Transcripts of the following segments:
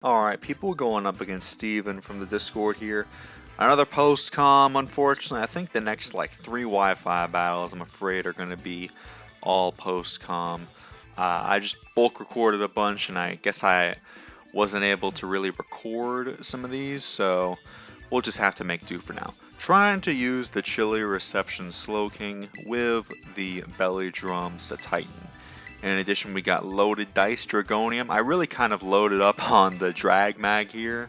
Alright, people going up against Steven from the Discord here. Another post-com, unfortunately. I think the next like 3 Wi-Fi battles, I'm afraid, are going to be all post-com. I just bulk recorded a bunch, and I guess I wasn't able to really record some of these, so we'll just have to make do for now. Trying to use the Chili Reception Slow King with the Belly Drum Cetitan. In addition, we got Loaded Dice Dragonium. I really kind of loaded up on the Drag Mag here.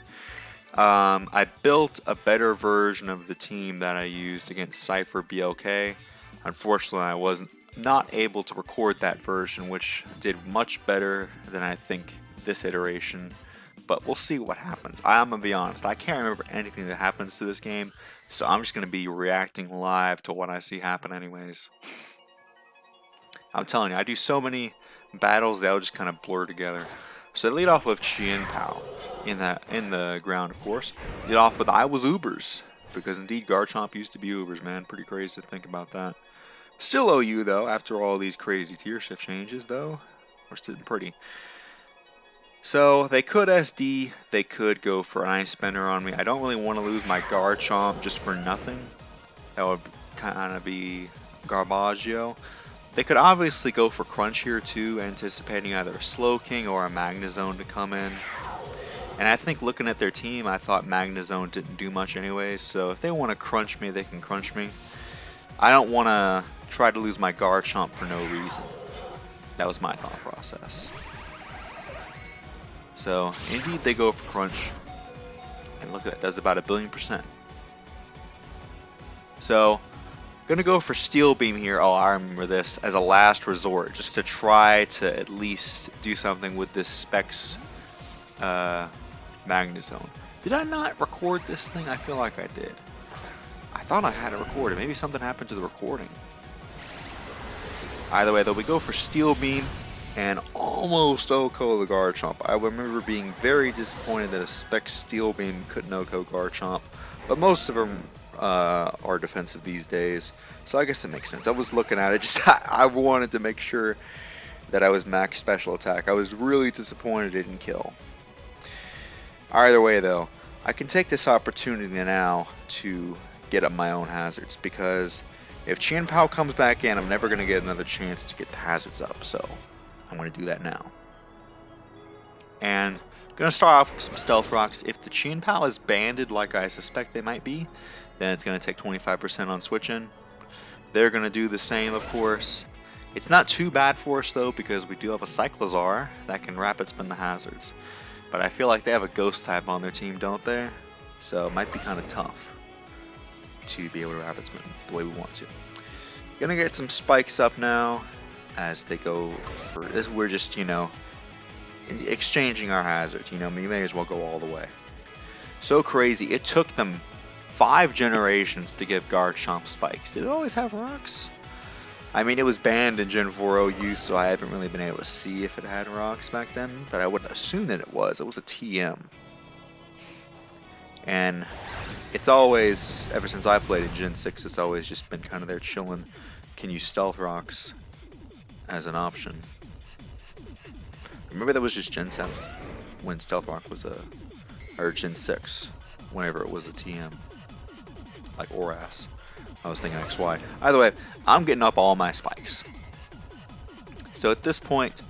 I built a better version of the team that I used against Cypher BLK. Unfortunately, I was not able to record that version, which did much better than I think this iteration. But we'll see what happens. I'm going to be honest, I can't remember anything that happens to this game, so I'm just going to be reacting live to what I see happen anyways. I'm telling you, I do so many battles that will just kind of blur together. So they lead off with Chien Pao in the ground, of course. Lead off with I was Ubers, because indeed Garchomp used to be Ubers, man. Pretty crazy to think about that. Still OU though, after all these crazy tier shift changes though. We're sitting pretty. So they could SD, they could go for an Ice Spinner on me. I don't really want to lose my Garchomp just for nothing. That would kind of be Garbaggio. They could obviously go for Crunch here too, anticipating either a Slow King or a Magnezone to come in. And I think looking at their team, I thought Magnezone didn't do much anyway, so if they want to crunch me, they can crunch me. I don't want to try to lose my Garchomp for no reason. That was my thought process. So, indeed they go for Crunch. And look at that, does about 1,000,000,000%. So, gonna go for Steel Beam here. Oh, I remember this as a last resort, just to try to at least do something with this Specs Magnezone. Did I not record this thing? I feel like I did. I thought I had it recorded. Maybe something happened to the recording. Either way, though, we go for Steel Beam and almost OHKO the Garchomp. I remember being very disappointed that a Specs Steel Beam couldn't OHKO Garchomp, but most of them are defensive these days, so I guess it makes sense. I was looking at it, just I wanted to make sure that I was max special attack. I was really disappointed it didn't kill. Either way though, I can take this opportunity now to get up my own hazards, because if Chien Pao comes back in, I'm never going to get another chance to get the hazards up, so I'm going to do that now. And going to start off with some Stealth Rocks. If the Chien Pao is banded like I suspect they might be, then it's going to take 25% on switch-in. They're going to do the same, of course. It's not too bad for us, though, because we do have a Cyclizar that can rapid spin the hazards. But I feel like they have a Ghost type on their team, don't they? So it might be kind of tough to be able to rapid spin the way we want to. Gonna get some spikes up now as they go for this. We're just, you know, exchanging our hazards. You know, we may as well go all the way. So crazy. It took them 5 generations to give Garchomp spikes. Did it always have rocks? I mean, it was banned in Gen 4 OU, so I haven't really been able to see if it had rocks back then, but I would assume that it was. It was a TM. And it's always, ever since I played in Gen 6, it's always just been kind of there chilling. Can use Stealth Rocks as an option. Remember that was just Gen 7 when Stealth Rock was or Gen 6, whenever it was a TM. Like Oras. I was thinking XY. Either way, I'm getting up all my spikes. So at this point,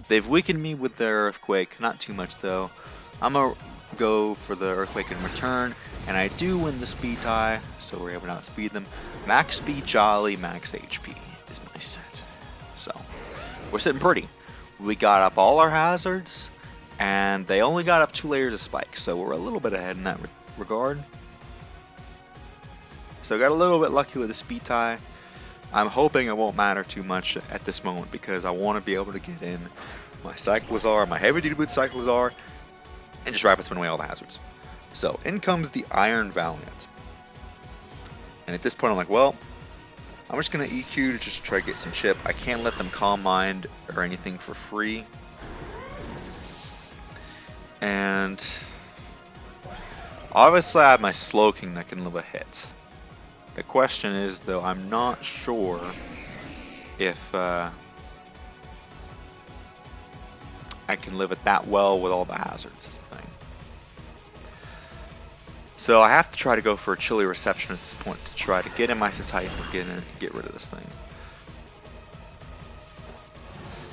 they've weakened me with their Earthquake. Not too much though. I'm going to go for the Earthquake in return. And I do win the speed tie, so we're able to outspeed them. Max speed Jolly, max HP is my set. So, we're sitting pretty. We got up all our hazards, and they only got up 2 layers of spikes, so we're a little bit ahead in that regard. So I got a little bit lucky with the speed tie. I'm hoping it won't matter too much at this moment, because I want to be able to get in my Cyclizar, my heavy duty boot Cyclizar, and just rapid spin away all the hazards. So in comes the Iron Valiant. And at this point I'm like, well, I'm just going to EQ to just try to get some chip. I can't let them Calm Mind or anything for free. And obviously I have my Slow King that can live a hit. The question is, though, I'm not sure if I can live it that well with all the hazards. Is the thing. So I have to try to go for a chilly reception at this point to try to get in my Cetitan and get rid of this thing.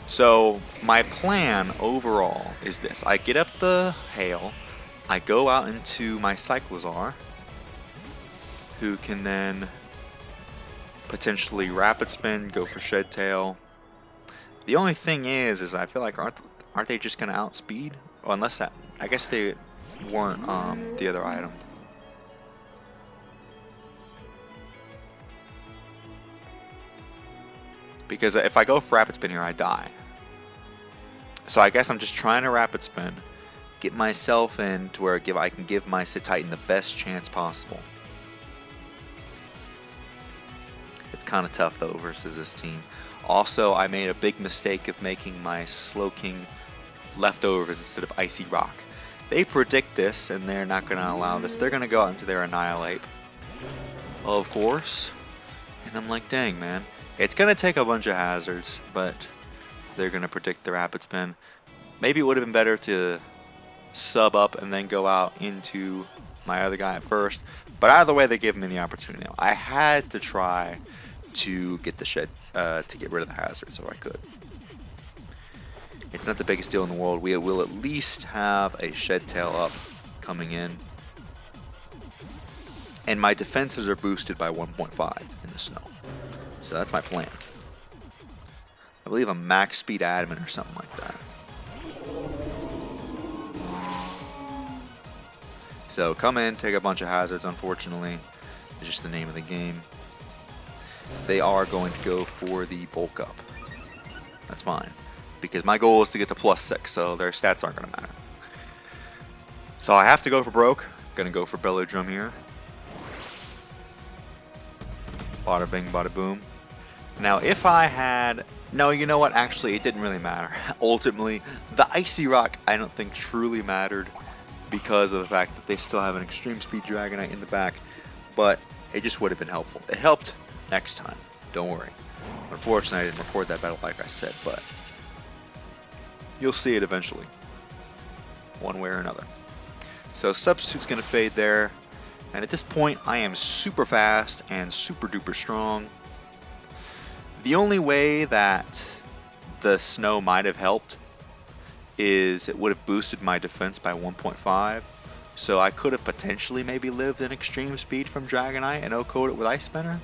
So my plan overall is this. I get up the hail, I go out into my Cyclozar, who can then potentially rapid spin, go for Shed Tail. The only thing is I feel like aren't they just gonna outspeed? Well, unless that, I guess they weren't the other item. Because if I go for rapid spin here, I die. So I guess I'm just trying to rapid spin, get myself in to where I can give my Cetitan the best chance possible. It's kind of tough though versus this team. Also, I made a big mistake of making my Slowking leftovers instead of Icy Rock. They predict this and they're not going to allow this. They're going to go out into their Annihilate, of course. And I'm like, dang, man. It's going to take a bunch of hazards, but they're going to predict the rapid spin. Maybe it would have been better to sub up and then go out into my other guy at first. But either way, they gave me the opportunity. Now, I had to try to get the shed, to get rid of the hazards if I could. It's not the biggest deal in the world. We will at least have a Shed Tail up coming in. And my defenses are boosted by 1.5 in the snow. So that's my plan. I believe a max speed admin or something like that. So come in, take a bunch of hazards, unfortunately. It's just the name of the game. They are going to go for the bulk up. That's fine. Because my goal is to get to +6, so their stats aren't going to matter. So I have to go for broke. Gonna go for Bellow Drum here. Bada bing, bada boom. Now, if I had... No, you know what? Actually, it didn't really matter. Ultimately, the Icy Rock, I don't think truly mattered because of the fact that they still have an Extreme Speed Dragonite in the back. But it just would have been helpful. It helped next time. Don't worry. Unfortunately, I didn't record that battle like I said, but you'll see it eventually. One way or another. So Substitute's going to fade there. And at this point, I am super fast and super duper strong. The only way that the snow might have helped is it would have boosted my defense by 1.5. So I could have potentially maybe lived an extreme speed from Dragonite and O-code it with Ice Spinner.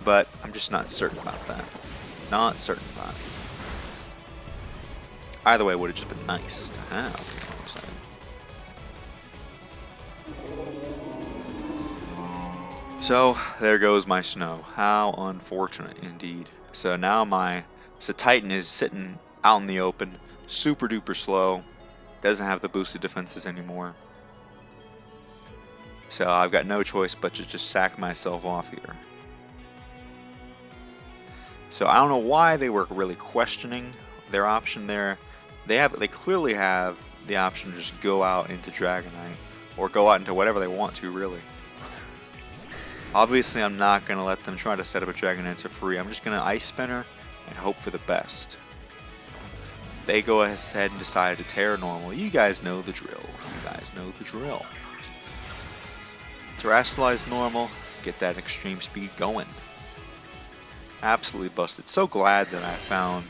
But I'm just not certain about that. Not certain about it. Either way, it would have just been nice to have. So there goes my snow. How unfortunate indeed. So now my Cetitan is sitting out in the open, super duper slow, doesn't have the boosted defenses anymore. So I've got no choice but to just sack myself off here. So I don't know why they were really questioning their option there. They clearly have the option to just go out into Dragonite or go out into whatever they want to, really. Obviously, I'm not going to let them try to set up a Dragonite for free. I'm just going to Ice Spinner and hope for the best. They go ahead and decide to Terra Normal. You guys know the drill. You guys know the drill. Terrestrialize Normal, get that extreme speed going. Absolutely busted. So glad that I found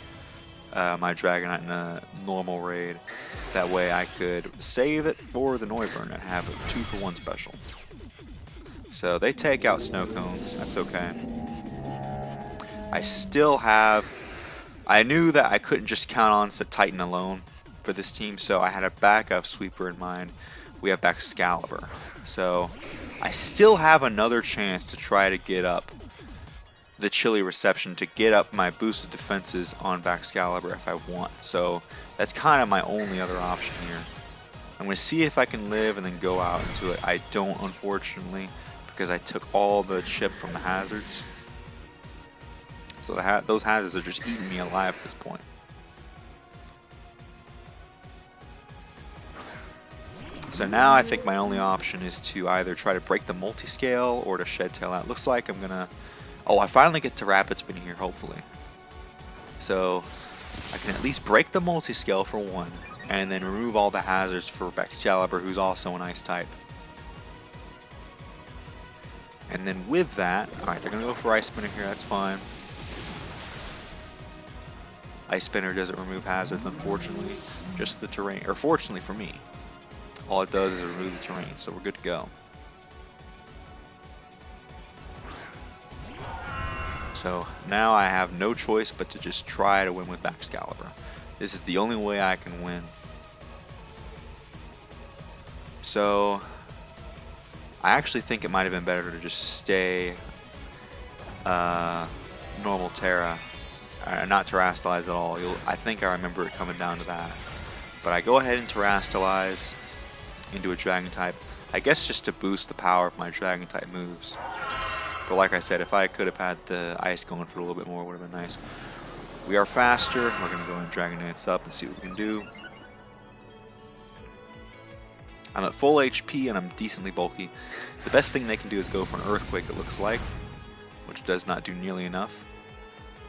my Dragonite in a normal raid. That way I could save it for the Noivern and have a 2-for-1 special. So they take out Snow Cones. That's okay. I still have... I knew that I couldn't just count on Cetitan alone for this team, so I had a backup sweeper in mind. We have Baxcalibur. So I still have another chance to try to get up the chilly reception, to get up my boosted defenses on Baxcalibur if I want. So that's kind of my only other option here. I'm going to see if I can live and then go out into it. I don't, unfortunately, because I took all the chip from the hazards. So those hazards are just eating me alive at this point. So now I think my only option is to either try to break the multi-scale or to Shed Tail out. Looks like I'm going to... Oh, I finally get to Rapid Spin here, hopefully. So I can at least break the multi-scale for one, and then remove all the hazards for Excalibur, who's also an ice type. And then with that, alright, they're going to go for Ice Spinner here, that's fine. Ice Spinner doesn't remove hazards, unfortunately. Just the terrain, or fortunately for me. All it does is remove the terrain, so we're good to go. So now I have no choice but to just try to win with Excalibur. This is the only way I can win. So I actually think it might have been better to just stay normal Terra, not Terrastalize at all. I think I remember it coming down to that. But I go ahead and Terrastalize into a Dragon type, I guess just to boost the power of my Dragon type moves. But like I said, if I could have had the Ice going for a little bit more, it would have been nice. We are faster. We're going to go and Dragon Dance up and see what we can do. I'm at full HP and I'm decently bulky. The best thing they can do is go for an Earthquake, it looks like, which does not do nearly enough.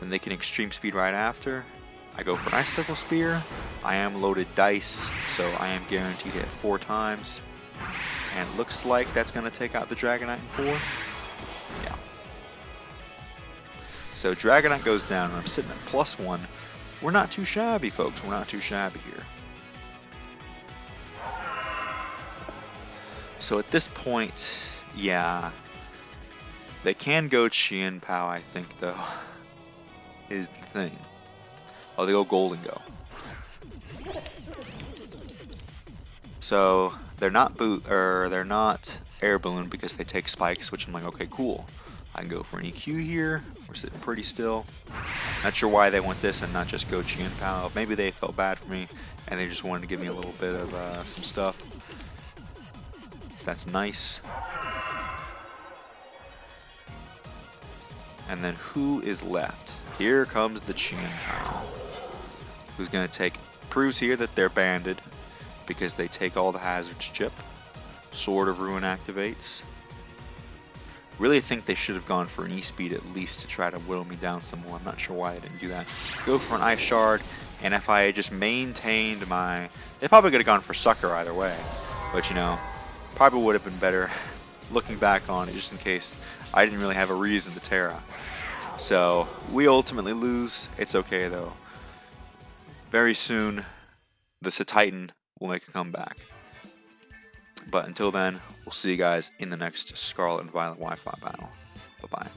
Then they can Extreme Speed right after. I go for an Icicle Spear. I am loaded dice, so I am guaranteed to hit 4 times. And it looks like that's going to take out the Dragonite in 4. Yeah. So Dragonite goes down, and I'm sitting at +1. We're not too shabby, folks. We're not too shabby here. So at this point, yeah, they can go Chien Pao, I think, though, is the thing. Oh, they go Golden Go. So they're not they're not Air Balloon because they take spikes, which I'm like, okay, cool. I can go for an EQ here. We're sitting pretty still. Not sure why they want this and not just go Chien Pao. Maybe they felt bad for me and they just wanted to give me a little bit of some stuff. So that's nice. And then who is left? Here comes the Chien Pao, who's going to take, proves here that they're banded because they take all the hazards chip. Sword of Ruin activates. Really think they should have gone for an E-Speed at least to try to whittle me down some more. I'm not sure why I didn't do that. Go for an Ice Shard, and if I had just maintained my... They probably could have gone for Sucker either way, but you know, probably would have been better looking back on it just in case I didn't really have a reason to Terra. So we ultimately lose. It's okay though. Very soon, the Cetitan will make a comeback. But until then, we'll see you guys in the next Scarlet and Violet Wi-Fi battle. Bye-bye.